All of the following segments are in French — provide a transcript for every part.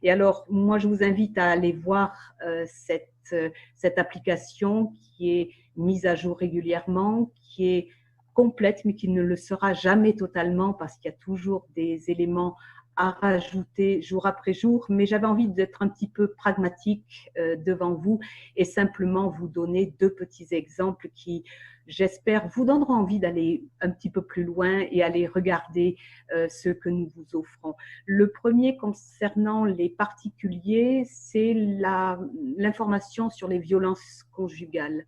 Et alors, moi, je vous invite à aller voir cette application qui est mise à jour régulièrement, qui est complète, mais qui ne le sera jamais totalement parce qu'il y a toujours des éléments à rajouter jour après jour. Mais j'avais envie d'être un petit peu pragmatique devant vous et simplement vous donner deux petits exemples qui, j'espère, vous donneront envie d'aller un petit peu plus loin et aller regarder ce que nous vous offrons. Le premier concernant les particuliers, c'est l'information sur les violences conjugales.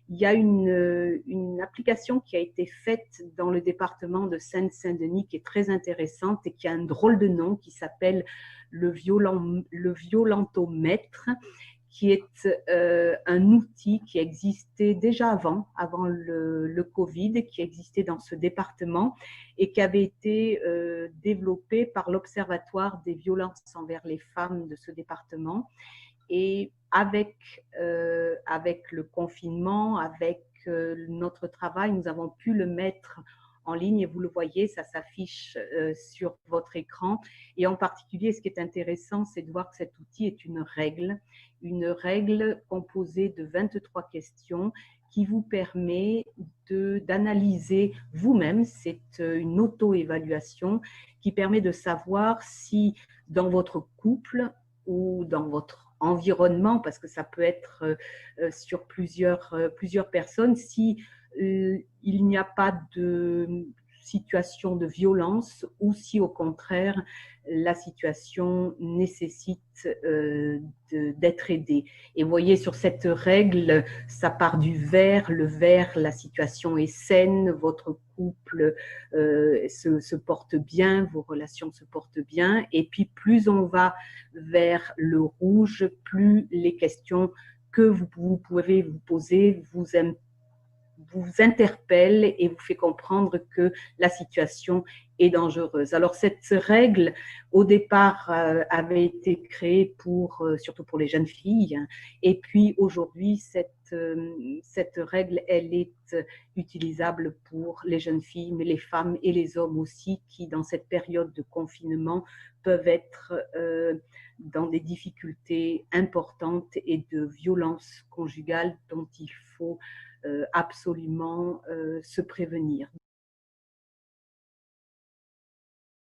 Il y a une application qui a été faite dans le département de Seine-Saint-Denis qui est très intéressante et qui a un drôle de nom qui s'appelle le violentomètre, qui est un outil qui existait déjà avant le Covid, qui existait dans ce département et qui avait été développé par l'Observatoire des violences envers les femmes de ce département. Et avec le confinement, avec notre travail, nous avons pu le mettre en ligne et vous le voyez, ça s'affiche sur votre écran. Et en particulier, ce qui est intéressant, c'est de voir que cet outil est une règle composée de 23 questions qui vous permet d'analyser vous-même. C'est une auto-évaluation qui permet de savoir si dans votre couple ou dans votre environnement, parce que ça peut être sur plusieurs personnes, si il n'y a pas de situation de violence ou si au contraire la situation nécessite d'être aidée. Et vous voyez sur cette règle, ça part du vert, le vert, la situation est saine, votre couple se porte bien, vos relations se portent bien, et puis plus on va vers le rouge, plus les questions que vous pouvez vous poser vous interpelle et vous fait comprendre que la situation est dangereuse. Alors cette règle, au départ, avait été créée surtout pour les jeunes filles, et puis aujourd'hui, cette règle, elle est utilisable pour les jeunes filles, mais les femmes et les hommes aussi, qui dans cette période de confinement peuvent être dans des difficultés importantes et de violences conjugales dont il faut absolument se prévenir.